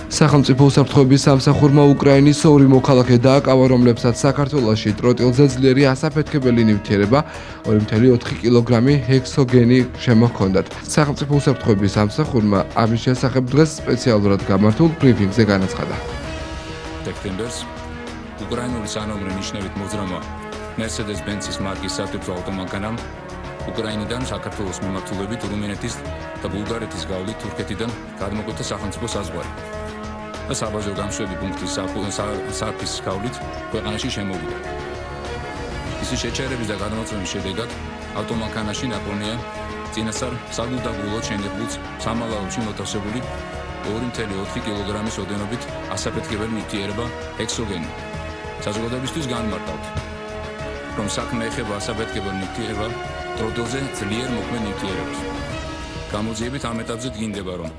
სახელმწიფო უსაფრთხოების სამსახურმა უკრაინის ორი მოქალაქე დააკავა, რომლებსაც საქართველოში ტროტილზე ძლიერი ასაფეთქებელი ნივთიერება 2.4 კილოგრამი ჰექსოგენი შემოჰქონდათ. სახელმწიფო უსაფრთხოების სამსახურმა ამის შესახებ დღეს სპეციალურად გამართულ ბრიფინგზე განაცხადა. სექტემბერს უკრაინული სანომრე ნიშნებით მოძრამა Mercedes-Benz-ის მარკის სათვიფრო ავტომანქანამ უკრაინიდან საქართველოს მიმართულებით რუმინეთის და ბულგარეთის გავლით თურქეთიდან გადმოკვეთა სახელმწიფო საზღვარი და საბაჟო გამშვები პუნქტის სარფის გავლით ქვეყანაში შემოვიდა. მისი შეჩერების და გადმოცემის შედეგად ავტომანქანაში ნაპოვნია წინასწარ საგულდაგულოდ შენდებულ სამალავში მოთავსებული 2.4 კილოგრამის ოდენობით ასაფეთქებელი ნივთიერება ჰექსოგენი. საზოგადოებისთვის განმარტავთ, რომ საქმე ეხება ასაფეთქებელ ნივთიერება ტროტილზე ძლიერ მოქმედ ნივთიერებას. გამოძიებით ამ ეტაპზე დგინდება, რომ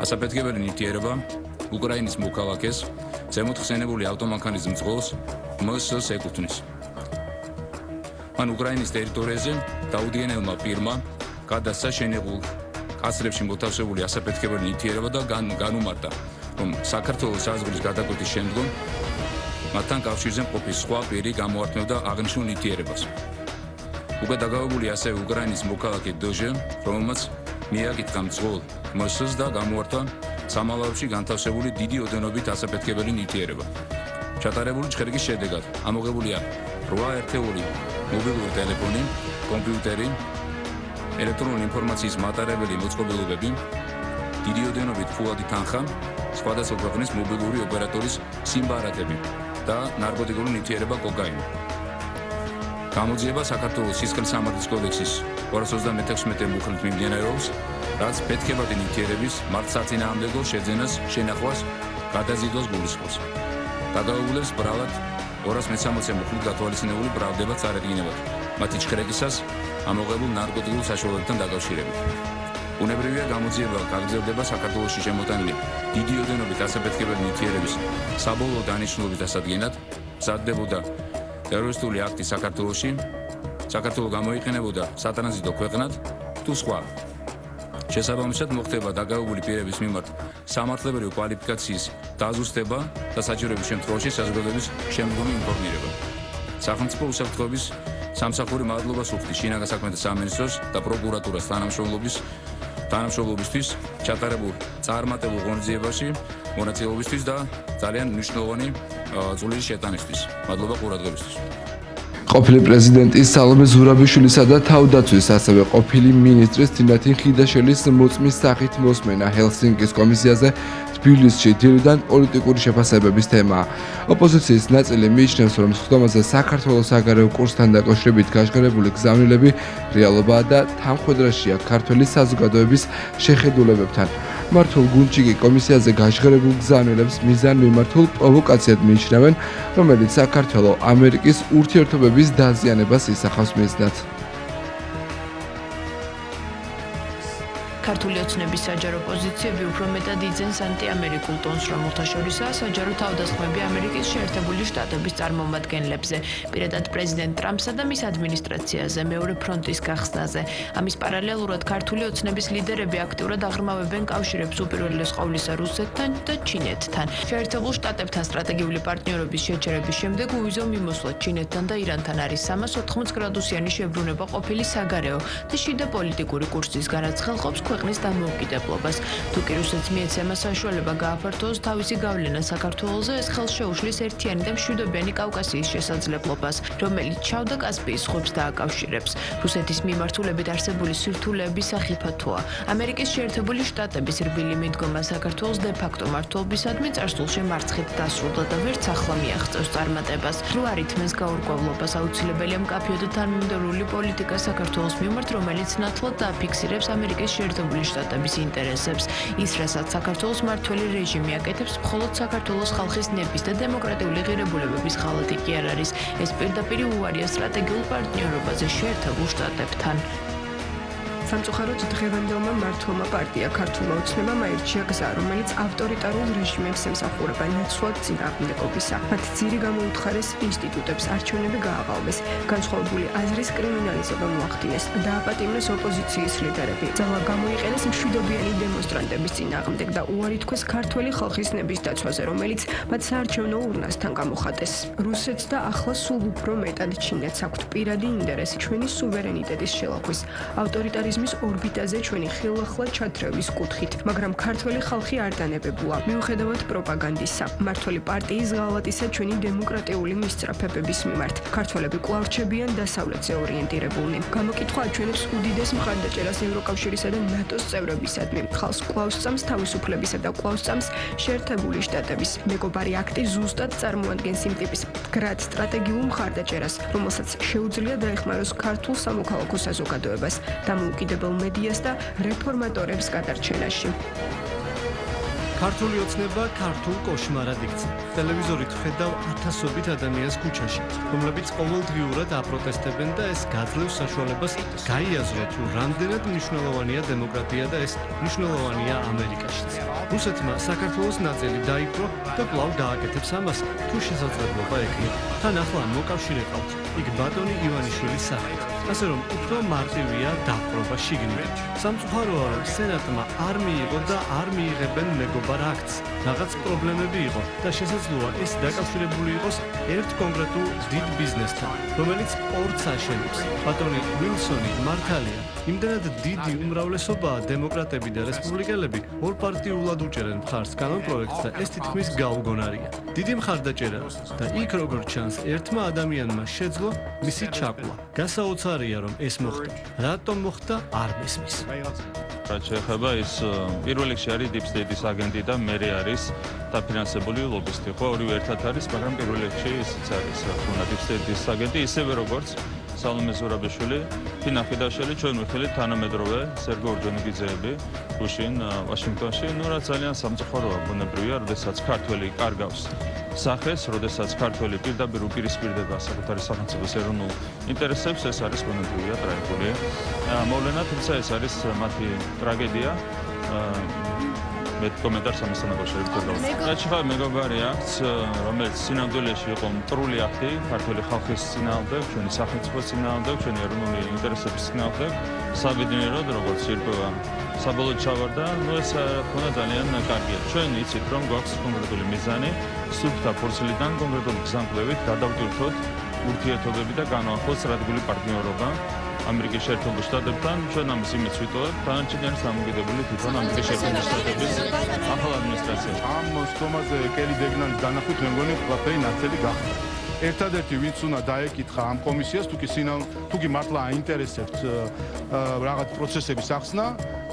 ასაფეთქებელი ნივთიერება უკრაინის მოქალაქეს ზემოთ ხსენებული ავტომანქანის მძღოლს MS-ს ეკუთვნის. მან უკრაინის ტერიტორიაზე დაუდგენელმა პირმა გადასცა შენებულ კასრებში მოთავსებული ასაფეთქებელი ნივთიერება და განუმარტა, რომ საქართველოს საზღვრის გადაკვეთის შემდგომ მათთან კავშირზე მყოფი სხვა პირი გამოართმევდა აღნიშნულ ნივთიერებას. უკვე დაგავებული ასევე უკრაინის მოქალაქე დოჟე, რომელმაც მიაკითხა მძღოლ MS-ს და გამოართვა სამალავში განთავსებული დიდი ოდენობით ასაფეთქებელი ნივთიერება. ჩატარებული ჭხრიკის შედეგად ამოღებულია 8 ერთეული მობილური ტელეფონი, კომპიუტერი, ელექტრონული ინფორმაციის მატარებელი მოწყობილობები, დიდი ოდენობით ფულადი თანხა, სხვადასხვა ქვეყნის მობილური ოპერატორის სიმბარათები და ნარკოტიკული ნივთიერება კოკაინი. გამოძიება საქართველოს სისხლისამართლის კოდექსის 226 მუხლით მიმდინარეობს, რაც ფეთქებადი ნივთიერების მართლსაწინააღმდეგო შეძენას, შენახვას, გადაზიდვას გულისხმობს. დაგავებულებს ბრალად 260 მუხლით გათვალისწინებული ბრალდება წარედგინებათ, მათი ჭხრეკისას ამოღებულ ნარკოტიკულ საშუალებებთან დაკავშირებით. უნებრივია გამოძიება გაგრძელდება საქართველოში შემოტანილი დიდი ოდენობით ასაფეთქებელი ნივთიერების საბოლოო დანიშნულების დასადგენად, მზადდებოდა ტერორისტული აქტი საქართველოში, საქართველო გამოიყენებოდა სატრანზიტო ქვეყნად თუ სხვა. შესაბამისად მოხდება დაგავებული პირების მიმართ სამართლებრივი კვალიფიკაციის დაზუსტება და საჭიროების შემთხვევაში საზოგადოების შემდგომი ინფორმირება. სახელმწიფო უსაფრთხოების სამსახური მადლობას უხდის შინაგან საქმეთა სამინისტროს და პროკურატურას თანამშრომლობისთვის ჩატარებულ წარმატებულ ღონისძიებაში მონაწილეობისთვის და ძალიან მნიშვნელოვანი წვლილი შეტანისთვის. მადლობა ყურადღებისთვის. ყოფილი პრეზიდენტის სალომე ზურაბიშვილისა და თავდაცვის, ასევე ყოფილი მინისტრის თინათინ ხიდაშელის მოწმის სახით მოსმენა ჰელსინკის კომისიაზე თბილისში დილიდან პოლიტიკური შეფასებების თემაა. ოპოზიციის ნაწილი მიიჩნევს, რომ სხდომაზე საქართველოს საგარეო კურსთან დაკავშირებით გაშღერებული გზავნილები რეალობაა და თანხმდრაშია ქართველი საზოგადოების შეხედულებებთან. მართულ გუნდში კი კომისიაზე გაშღერებულ გზავნილებს მიზანმიმართულ პროვოკაციად მიიჩნევენ, რომელიც საქართველო-ამერიკის ურთიერთობების დაზიანებას ისახავს მიზნად. ქართული ოცნების საჯარო პოზიციები უფრო მეტად იძენს ანტიამერიკულ ტონს, რომელთა შორისაა საჯარო თავდასხმები ამერიკის შეერთებული შტატების წარმომადგენლებზე, პირადად პრეზიდენტ ტრამპსა და მის ადმინისტრაციაზე, მეორე ფრონტის გახსნაზე. ამის პარალელურად ქართული ოცნების ლიდერები აქტიურად აღრმავებენ კავშირებს უპირველეს ყოვლისა რუსეთთან და ჩინეთთან. შეერთებულ შტატებთან სტრატეგიული პარტნიორობის შეჩერების შემდეგ უვიზო მიმოსვლა ჩინეთთან და ირანთან არის 380 გრადუსიანი შებრუნება ყოფილი საგარეო და შიდა პოლიტიკური კურსის განაცხადებს ქვეყნის დამოუკიდებლობას. თუ კი რუსეთს მიეცემა საშუალება გააფართოოს თავისი გავლენა საქართველოზე, ეს ხელს შეუშლის ერთიანი და მშვიდობიანი კავკასიის შესაძლებლობას, რომელიც ჩავდა კასპიის ზღვებს დააკავშირებს. რუსეთის მიმართულებით არსებული სირთულეების სახიფათოა. ამერიკის შეერთებული შტატების რბილი მიდგომა საქართველოს დე-ფაქტო მმართველობისადმი წარსულში მარცხით დასრულდა და ვერც ახლა მიაღწევს წარმატებას. რო არ ითმეს გაურკვევლობას, აუცილებელია მკაფიო და თანმიმდევრული პოლიტიკა საქართველოს მიმართ, რომელიც ნათლად დააფიქსირებს ამერიკის შეერთებული შტატების ინტერესებს. ის, რასაც საქართველოს მმართველი რეჟიმი აკეთებს, მხოლოდ საქართველოს ხალხის ნების და დემოკრატიული ღირებულებების ხალათი კი არ არის. ეს პირდაპირ უარია სტრატეგიულ პარტნიორობაზე შეერთებულ შტატებთან. სამწუხაროდ დღევანდელმა მართლმა პარტია ქართულმა ოცნებამ აირჩია გზა, რომელიც ავტორიტარულ რეჟიმებს ემსახურება ნაცვლად წინააღმდეგობისა. მათ ძირი გამოუთხარეს ინსტიტუტებს, არჩევნები გააყალბეს, განსხვავებული აზრის კრიმინალიზება მოახდინეს, დააპატიმრეს ოპოზიციის ლიდერები, ძალა გამოიყენეს მშვიდობიანი დემონსტრანტების წინააღმდეგ და უარი თქვეს ქართველი ხალხის ნების დაცვაზე, რომელიც მათ საარჩევნო ურნასთან გამოხატეს. რუსეთს და ახლა სულ უფრო მეტად ჩინეთს აქვთ პირადი ინტერესი ჩვენი სუვერენიტეტის შელახვის, ავტორიტარიზმის ორბიტაზე ჩვენი ხილახლა ჩათრევის კუთხით, მაგრამ ქართველი ხალხი არ დანებებულა. მიუხედავად პროპაგანდისა, მმართველი პარტიის ღალატისა ჩვენი დემოკრატიული მისწრაფებების მიმართ, ქართველები კვლავ რჩებიან დასავლეთზე ორიენტირებულნი. გამოკითხვა აჩვენებს უდიდეს მხარდაჭერას ევროკავშირისა და ნატოს წევრებისადმი. ხალხს კვლავ სწამს თავისუფლებისა და კვლავ სწამს შეერთებული შტატების მეგობარი აქტი ზუსტად წარმოადგენს იმ ტიპის მდგრად სტრატეგიულ მხარდაჭერას, რომელსაც შეუძლია დაეხმაროს ქართულ სამოქალაქო საზოგადოებას, დამოუკიდებელ მედიას და რეფორმატორებს გადარჩენაში. ქართული ოცნება ქართულ კოშმარად იქცა. ტელევიზორით ხედავ ათასობით ადამიანს ქუჩაში, რომლებიც ყოველდღიურად აპროტესტებენ და ეს გაძლევს საშუალებას გაიაზროთ, თუ რამდენად მნიშვნელოვანია დემოკრატია და ეს მნიშვნელოვანია ამერიკაშიც. რუსეთმა საქართველოს ნაწილი დაიპყრო და კვლავ გააკეთებს ამას, თუ შესაძლებლობა ექნება. თან ახლა მოკავშირეყავთ იქ ბატონი ივანიშვილის სახით. ასე რომ უფრო მარტივია დაპყრობა შიგნით. სამწუხაროა, რომ სენატმა არ მიიღო და არ მიიღებენ მეგობარ აქტს. რაღაც პრობლემები იყო და შესაძლოა ეს დაკავშირებული იყოს ერთ კონკრეტულ დიდ ბიზნესთან, რომელიც პორტს აშენებს. ბატონი უილსონი მართალია. იმდენად დიდი უმრავლესობაა დემოკრატები და რესპუბლიკელები ორპარტიულად უჭერენ მხარს კანონპროექტს და ეს თითქმის გაუგონარია. დიდი მხარდაჭერა და იქ როგორ ჩანს ერთმა ადამიანმა შეძლო მისი ჩაკვა. გასაოცარია რომ ეს მოხდა. რატომ მოხდა არ მესმის. რაც შეეხება ის პირველ რიგში არის Deep State-ის აგენტი და მერე არის დაფინანსებული ლობისტი. ხო, ორივე ერთად არის, მაგრამ პირველ რიგში ისიც არის, თუნდაც Deep State-ის აგენტი, ისევე როგორც სალომე ზურაბიშვილი, თინა ხიდაშელი, ჩვენ ვიხილით თანამედროვე სერგო ორჯონიკიძეები, გუშინ ვაშინგტონში, რაც ძალიან სამწუხაროა, ბუნებრივია, როდესაც ქართველი კარგავს სახეს, როდესაც ქართველი პირდაპირ უპირისპირდება საკუთარი სახელმწიფოს ეროვნულ ინტერესებს, ეს არის ბუნებრივია ტრაგედია. მოვლენა, თუმცა ეს არის მათი ტრაგედია. მე კომენტარს ამასთან დაკავშირებით გავაკეთე. რაც ხა მეგობარი აქტს, რომელიც სინამდვილეში იყო მტრული აქტი ქართული ხალხის წინააღმდეგ, ჩვენი სახელმწიფოს წინააღმდეგ, ჩვენი ეროვნული ინტერესების წინააღმდეგ, საბედნიეროდ როგორც ირკვევა საბოლოოდ ჩავარდა, ეს რა თქმა უნდა ძალიან კარგია. ჩვენ იცით რომ გვაქვს კონკრეტული მიზანი, სუფთა ფურცლიდან კონკრეტული გზამკვლევით გადავტვირთოთ ურთიერთობები და განვახოთ სტრატეგიული პარტნიორობა ამერიკის შეერთებულ შტატებთან. ჩვენ ამის იმედს ვიტოვებთ, დანარჩენი არის დამოკიდებული თვითონ ამერიკის შეერთებულ შტატების ახალ ადმინისტრაციაში. ამ სხდომაზე კელი დეგნანის დანახვით მე მგონი ყველაფერი ნათელი გახდა. ერთადერთი ვინც უნდა დაეკითხა ამ კომისიას, თუ კი მართლა აინტერესებთ რაღაც პროცესების ახსნა,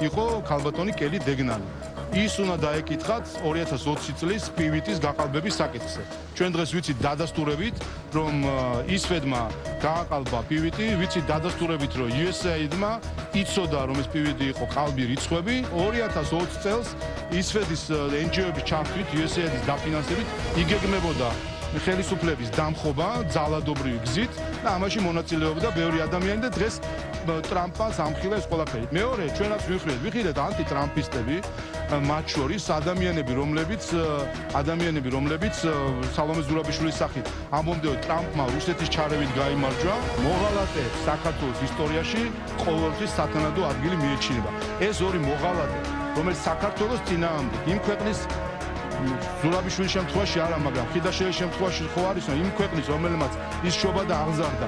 იყო ქალბატონი კელი დეგნანი. ის უნდა დაეკითხათ 2020 წლის პივიტის გაყალბების საკითხზე. ჩვენ დღეს ვიცით დადასტურებით, რომ ისვედმა გააყალბა პივიტი, ვიცით დადასტურებით, რომ USAID-მა იცოდა, რომ ეს პივიტი იყო ყალბი რიცხვები. 2020 წელს ისვედის NGO-ების ჩართვით, USAID-ის დაფინანსებით იგეგმებოდა ხელისუფლების დამხობა ძალადობრივი გზით და ამაში მონაწილეობდა ბევრი ადამიანი და დღეს ტრამპმა სამხილა ეს ყველაფერი. მეორე, ჩვენაც ვიხილეთ ანტიტრამპისტები, მათ შორის ადამიანები, რომლებიც სალომე ზურაბიშვილის სახით ამბობდნენ, ტრამპმა რუსეთის ჩარევით გაიმარჯვა, მოღალატეებს საქართველოს ისტორიაში ყოველთვის სათანადო ადგილი მიეჩინება. ეს ორი მოღალატე, რომელიც საქართველოს წინააღმდეგ, იმ ქვეყნის ზურაბიშვილის შემთხვევაში არა, მაგრამ ხიდაშელის შემთხვევაში ხო არის, რომ იმ ქვეყნის, რომელმაც ის შობა და აღზარდა,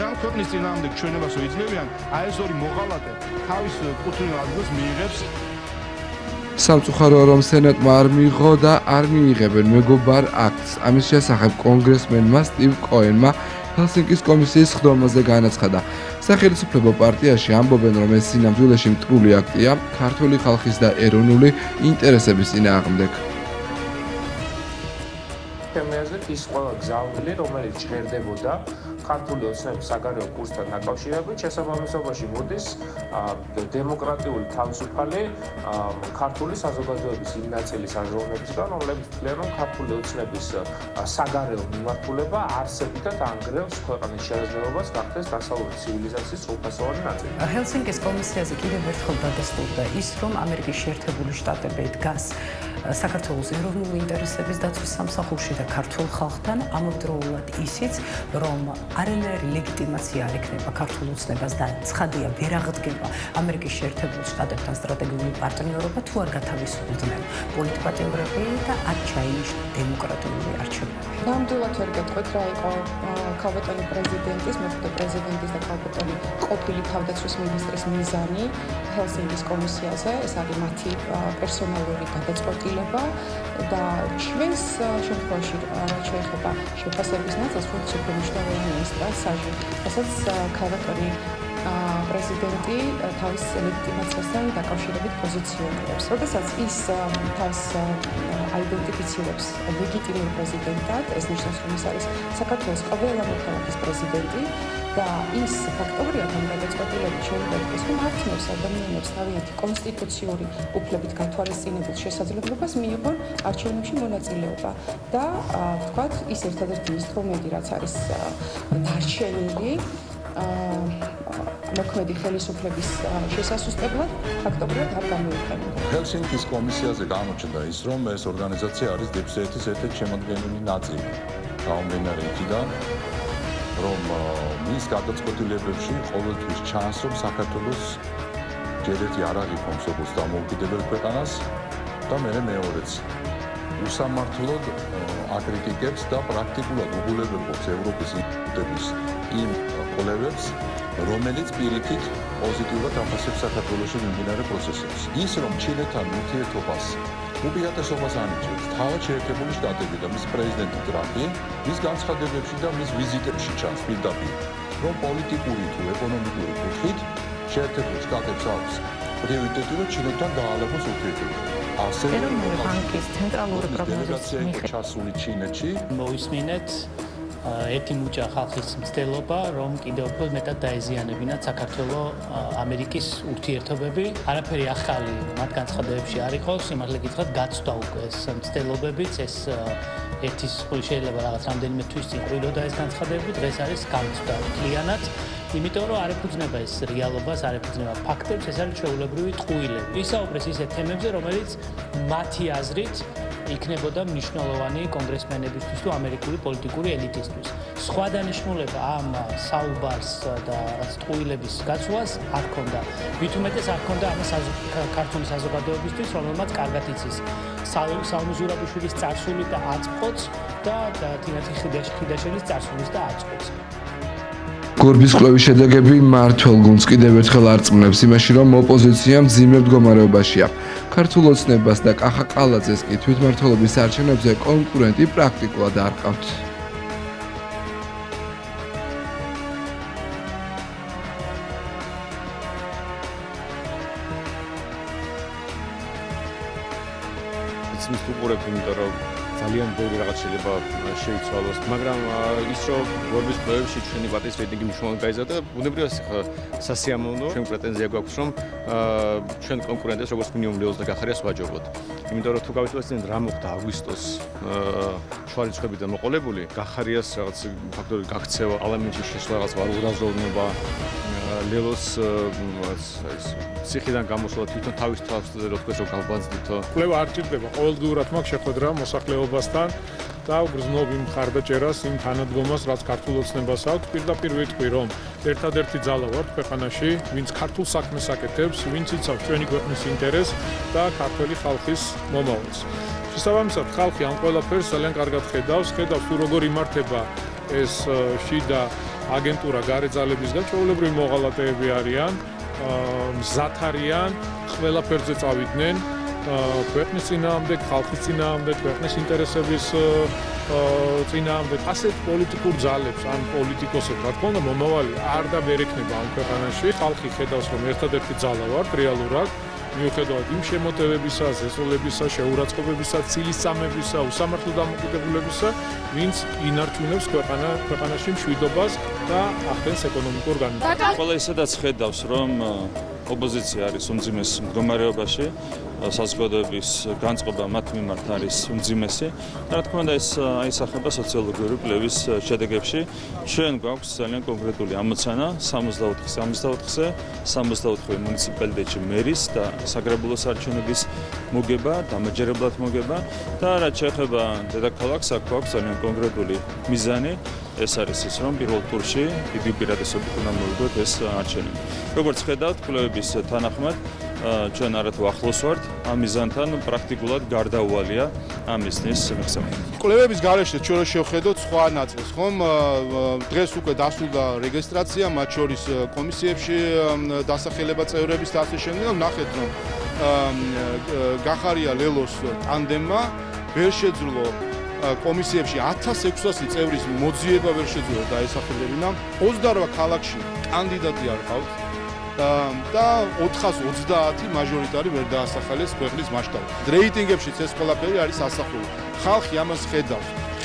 ამ ქვეყნის წინააღმდეგ ჩვენებას იძლევიან, აი ეს ორი მოღალატე თავის კუთვნილ ადგილს მიიღებს. სამწუხაროა, რომ სენატმა არ მიიღო და არ მიიღებენ მეგობარ აქტს. ამის შესახებ კონგრესმენმა სტივ კოენმა ჰელსინკის კომისიის სხდომაზე განაცხადა. სახელმწიფო პარტიაში ამბობენ, რომ ეს სინამდვილეში მტრული აქტია ქართული ხალხის და ეროვნული ინტერესების წინააღმდეგ. ჩემი აზრით ის ყველა გზავნილი, რომელიც ჭერდებოდა ქართული ოცნების საგარეო კურსთან დაკავშირებით, შესაბამისობაში მოდის დემოკრატიული თავისუფალი ქართული საზოგადოების იმ ნაწილის აზროვნებისგან, რომლებიც თვლიან, რომ ქართული ოცნების საგარეო მიმართულება არსებითად ანგრევს ქვეყნის შეზღუდვას გახდეს დასავლური ცივილიზაციის სრულფასოვანი ნაწილი. ჰელსინკის კომისიაზე კიდევ ერთხელ დადასტურდა ის, რომ ამერიკის შეერთებული შტატები დგას საქართველოს ეროვნული ინტერესების დაცვის სამსახურში და ქართულ ხალხთან, ამავდროულად ისიც, რომ არანაირი ლეგიტიმაცია არ ექნება ქართულ ოცნებას და ცხადია ვერ აღდგება ამერიკის შეერთებულ შტატებთან სტრატეგიული პარტნიორობა, თუ არ გათავისუფლდნენ პოლიტპატიმრები და არ ჩაინიშნა დემოკრატიული არჩევნები. ნამდვილად ვერ გეტყვით, რა იყო ქალბატონი პრეზიდენტის, მეხუთე პრეზიდენტის და ქალბატონი ყოფილი თავდაცვის მინისტრის მიზანი ჰელსინკის კომისიაზე, ეს არის მათი პერსონალური გადაწყვეტილება და ჩვენს შემთხვევაში რაც შეეხება შეფასების ნაწილს, ვინც უფრო მნიშვნელოვანია ის პასაჟი, რასაც ქალბატონი პრეზიდენტი თავის ლეგიტიმაციასთან დაკავშირებით პოზიციონირებს. როდესაც ის თავს აიდენტიფიცირებს ლეგიტიმურ პრეზიდენტად, ეს ნიშნავს, რომ ის არის საქართველოს ყველა მოქალაქის პრეზიდენტი და ის ფაქტორია, რომ გადაწყვეტილებით შეუდგეს, რომ ართმევს ადამიანებს თავიანთი კონსტიტუციური უფლებით გათვალისწინებულ შესაძლებლობას მიიღონ არჩევნებში მონაწილეობა და ვთქვათ, ის ერთადერთი ინსტრუმენტი, რაც არის დარჩენილი მოქმედი ხელისუფლების შესასუსტებლად ფაქტობრივად არ გამოიყენება. ჰელსინკის კომისიაზე გამოჩნდა ის, რომ ეს ორგანიზაცია არის დეპსეეთის ერთ-ერთი შემადგენელი ნაწილი. გამომდინარე იქიდან, რომ მის გადაწყვეტილებებში ყოველთვის ჩანს, რომ საქართველოს ჯერ ერთი არ აღიქვამს როგორც დამოუკიდებელ ქვეყანას და მეორეც უსამართლოდ აკრიტიკებს და პრაქტიკულად უგულებელყოფს ევროპის ინსტიტუტების იმ კვლევებს, რომელიც პირიქით პოზიტიურად აფასებს საქართველოში მიმდინარე პროცესებს. ის, რომ ჩინეთთან ურთიერთობას უპირატესობას ანიჭებს თავად შეერთებული შტატები და მის პრეზიდენტი ტრამპი, მის განცხადებებში და მის ვიზიტებში ჩანს პირდაპირ, რომ პოლიტიკური თუ ეკონომიკური კუთხით შეერთებულ შტატებს აქვს პრიორიტეტი, რომ ჩინეთთან დაალევოს ურთიერთობა. ეროვნული ბანკის ცენტრალური პროგნოზის მიხედვით ჩასული ჩინეთში მოისმინეთ ერთი მუჭა ხალხის მცდელობა, რომ კიდევ უფრო მეტად დაეზიანებინათ საქართველოს ამერიკის ურთიერთობები. არაფერი ახალი მათ განცხადებებში არ იყო, სიმართლე გითხრათ, გაცვდა უკვე ეს მცდელობებიც, ეს ერთის შეიძლება რაღაც რამდენიმე თვის წინ ყრილოდა ეს განცხადებები, დღეს არის გამწვდა მთლიანად. იმიტომ რომ არ ეფუძნება ეს რეალობას, არ ეფუძნება ფაქტებს, ეს არის ჩვეულებრივი ტყუილები. ისაუბრეს ისეთ თემებზე, რომელიც მათი აზრით იქნებოდა მნიშვნელოვანი კონგრესმენებისთვის თუ ამერიკული პოლიტიკური ელიტისთვის. სხვა დანიშნულება ამ საუბარს და რაღაც ტყუილების გაცვლას არ ჰქონდა. მით უმეტეს არ ჰქონდა ამ ქართული საზოგადოებისთვის, რომელმაც კარგად იცის სალომე ზურაბიშვილის წარსული და აწყვოც და თინათი ხიდაშენის წარსულის და აწყვოც. გორბის კვლევის შედეგები მმართველ გუნდს კიდევ ერთხელ არწმუნებს იმაში, რომ ოპოზიცია მძიმე მდგომარეობაშია. ქართულ ოცნებას და კახა ყალაძეს კი თვითმმართველობის არჩევნებზე კონკურენტი პრაქტიკულად არ ყავთ. ისმის უყურებ, იმიტომ რომ ძალიან ბევრი რაღაც შეიძლება შეიცვალოს, მაგრამ ის რომ გორბის კვლევებში ჩვენი პარტიის რეიტინგი მნიშვნელოვნად გაიზარდა, ბუნებრივად სასიამოვნო, ჩვენ პრეტენზია გვაქვს, რომ ჩვენ კონკურენტებს როგორც მინიმუმ ლეონს და გახარიას ვაჯობოთ. იმიტომ რომ თუ გავიცვალებთ რა მოხდა აგვისტოს შუა რიცხვებიდან მოყოლებული, გახარიას რაღაც ფაქტორი გაქცევა, ალამენტში შესვლა რაღაც ვარურაზროვნება, ლელოს ციხიდან გამოსვლა თვითონ თავის თვალსზე რო თქვენ რომ გავბანძდითო. კვლევა არ ჭირდება, ყოველდღიურად მაქვს შეხვედრა მოსახლეობასთან და ვგრძნობ იმ მხარდაჭერას, იმ თანადგომას, რაც ქართულ ოცნებას აქვს. პირდაპირ ვიტყვი, რომ ერთადერთი ძალა ვართ ქვეყანაში, ვინც ქართულ საქმეს აკეთებს, ვინც იცავს ჩვენი ქვეყნის ინტერესს და ქართველი ხალხის მომავალს. შესაბამისად, ხალხი ამ ყველაფერს ძალიან კარგად ხედავს, თუ როგორ იმართება ეს შიდა აგენტურა გარე ძალებისგან, ჩვეულებრივი მოღალატეები არიან, მზად არიან, ყველაფერზე წავიდნენ ქვეყნის წინააღმდეგ, ხალხის წინააღმდეგ, ქვეყნის ინტერესების წინააღმდეგ, ასეთ პოლიტიკურ ძალებს, ან პოლიტიკოსებს, რა თქმა უნდა, მომავალი არ და ვერ ექნება ამ ქვეყანაში. ხალხი ხედავს, რომ ერთადერთი ძალა ვართ რეალურად მიუხედავად იმ შემოტევებისა, ზესოლებისა, შეურაცხყოფებისა, ცილისწამებისა, უსამართლო დამოკიდებულებისა, ვინც ინარჩუნებს ქვეყანაში მშვიდობას და ახდენს ეკონომიკურ განვითარებას. ყველა ისედაც ხედავს, რომ ოპოზიცია არის უმძიმეს მდგომარეობაში, საზოგადოების განწყობა მათ მიმართ არის უმძიმესი. რა თქმა უნდა, ეს აისახება სოციოლოგიური კვლევის შედეგებში. ჩვენ გვაქვს ძალიან კონკრეტული ამოცანა 64-ზე 64 მუნიციპალიტეტში მერის და საგრებულოს არჩევნების მოგება, დამაჯერებლად მოგება და რაც შეეხება დედაქალაქს, აქ გვაქვს ძალიან კონკრეტული მიზანი. ეს არის ის, რომ პირველ ტურში დიდი უპირატესობით უნდა მოვიდოთ ეს არჩევნები. როგორც ხედავთ, კვლევების თანახმად, ჩვენ არათუ ახლოს ვართ ამ მიზანთან, პრაქტიკულად გარდაუვალია ამ მიზნის მიღწევა. კვლევების გარეშე ჩვენ შევხედოთ სხვა ნაწილს, ხომ? დღეს უკვე დასრულდა რეგისტრაცია, მათ შორის კომისიებში დასახელება წევრების და ასე შემდეგ. ნახეთ, რომ გახარია ლელოს ტანდემმა ვერ შეძლო კომისიებში 1600 წევრის მოძიება ვერ შეძლო დაესახელებინა. 28 ქალაქში კანდიდატი არ ყავთ და 430 მაჟორიტარი ვერ დაასახელეს ქვეყნის მასშტაბით. რეიტინგებშიც ეს ყველაფერი არის ასახული. ხალხი ამას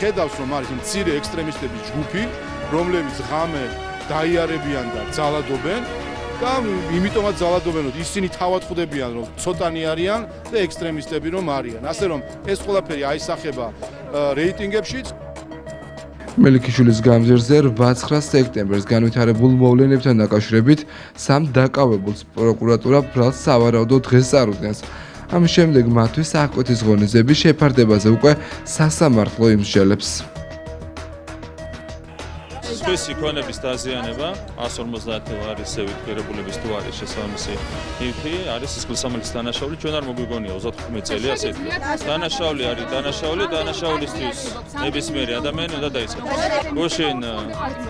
ხედავს, რომ არის მცირე ექსტრემისტების ჯგუფი, რომლებიც ღამე დაიარებიან და ძალადობენ და იმიტომაც ძალადობენ, რომ ისინი თავად ხვდებიან, რომ ცოტანი არიან და ექსტრემისტები რომ არიან. ასე რომ ეს ყველაფერი აისახება რეიტინგებშიც. მელიქიშვილის გამზირზე 8-9 სექტემბერს განვითარებულ მოვლენებთან დაკავშირებით სამ დაკავებულს პროკურატურა ბრალს სავარაუდოდ დღეს წარუდგენს. ამის შემდეგ მათთვის აღკვეთის ღონისძიების შეფარდებაზე უკვე სასამართლო იმსჯელებს. სხვისი ქონების დაზიანება 150 ლარისევით ღირებულების თუ არის შესაბამისი ნივთი არის სისხლისამართლის დანაშაული. ჩვენ არ მოგვიგონია 35 წელი ასე ითქვა. დანაშაული არის დანაშაულისთვის ნებისმიერი ადამიანი უნდა დაიწყოს. გუშინ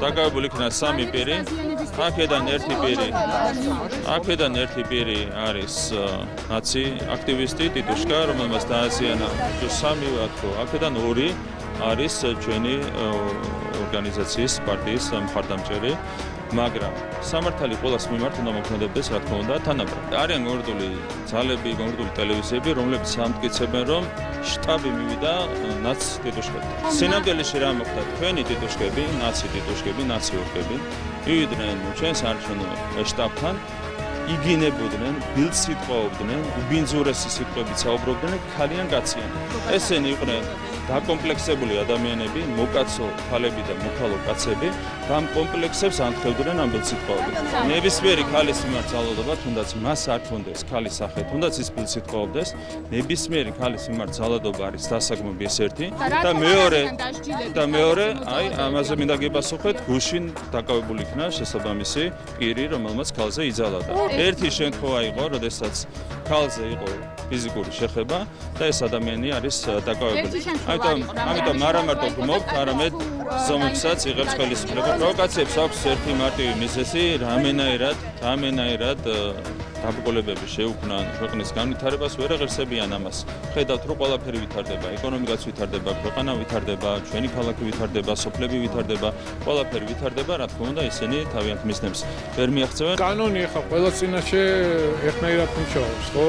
დაკავებული იქნა 3 პირი. აქედან ერთი პირი არის ნაცი აქტივისტი ტიტუშკა, რომელმაც დააზიანა 3 ვათქო. აქედან 2 არის ჩვენი ორგანიზაციის პარტიის მხარდამჭერი, მაგრამ სამართალი ყოველას მიმართ უნდა მოქმედებდეს, რა თქმა უნდა, თანაბრად. არიან გონდული ძალები, გონდული ტელევიზიები, რომლებიც ამტკიცებენ, რომ შტაბი მივიდა ნაც ტიტუშკებთან. სინამდვილეში რა მოხდა? თქვენი ტიტუშკები, ნაცი ტიტუშკები, ნაცი ორგები მივიდნენ ჩვენს არჩევნო შტაბთან, იგინებოდნენ, ბილდსიტყვაობდნენ, უბინძურესი სიტყვებით საუბრობდნენ, ქალიან კაციან. ესენი იყვნენ დაკომპლექსებული ადამიანები, მოკაცო ქალები და მოქალო კაცები, და ამ კომპლექსებს ანთხოვდნენ ამ ბილდსიტყვაობით. ნებისმიერი ქალის მიმართ ძალადობა, თუნდაც მას არ ქონდეს ქალის სახე, თუნდაც ის ბილდსიტყვაობდეს, ნებისმიერი ქალის მიმართ ძალადობა არის დასაგმობი ეს ერთი და მეორე, აი ამაზე მინდა გიპასუხოთ, გუშინ დაკავებული იქნა შესაბამისი პირი, რომელმაც ქალზე იძალადა. ერთი შემთხვევა იყო, როდესაც ქალზე იყო ფიზიკური შეხება და ეს ადამიანი არის დაკავებული. ამიტომ არა მარტო გმობთ, არამედ ზომებსაც იღებს ხელისუფლება. პროვოკაციებს აქვს ერთი მარტივი მიზეზი, რამენაირად დაბრკოლებები შეუქმნან ქვეყნის განვითარებას, ვერ აღერსებიან ამას. ხედავთ, რომ ყველაფერი ვითარდება, ეკონომიკაც ვითარდება, ქვეყანა ვითარდება, ჩვენი ქალაქი ვითარდება, სოფლები ვითარდება, ყველაფერი ვითარდება, რა თქმა უნდა, ისინი თავიანთ მიზნებს ვერ მიაღწევენ. კანონი ახლა ყველა წინაშე ერთნაირად მუშაობს, ხო?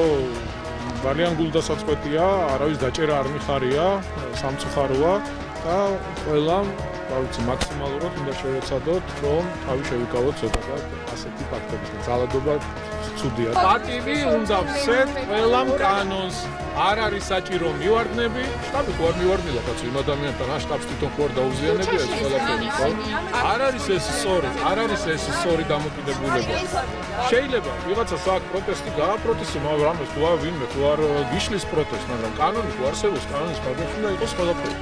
ძალიან გულდასაწყვეტია, არავის დაჭერა არ მიხარია, სამწუხაროა და ყველამ მაქსიმალურად უნდა შევეცადოთ, რომ თავი შევიკავოთ ზოგადად ასეთი ფაქტებიდან. ძალადობა ცუდია. პარტიები უნდა ვსეთ ყველამ კანონს. არ არის საჭირო მივარდნები, შტაბი ხო არ მივარდნილა კაცო იმ ადამიანთან, შტაბს თვითონ ხო არ დაუზიანებია ეს ყველაფერი, ხო? არ არის ეს სწორი დამოკიდებულება. შეიძლება ვიღაცას აქ პროტესტი გააპროტესტო, მაგრამ თუ არ ვინმე თუ არ გიშლის პროტესტს, მაგრამ კანონი თუ არსებობს, კანონის ფარგლებში უნდა იყოს ყველაფერი.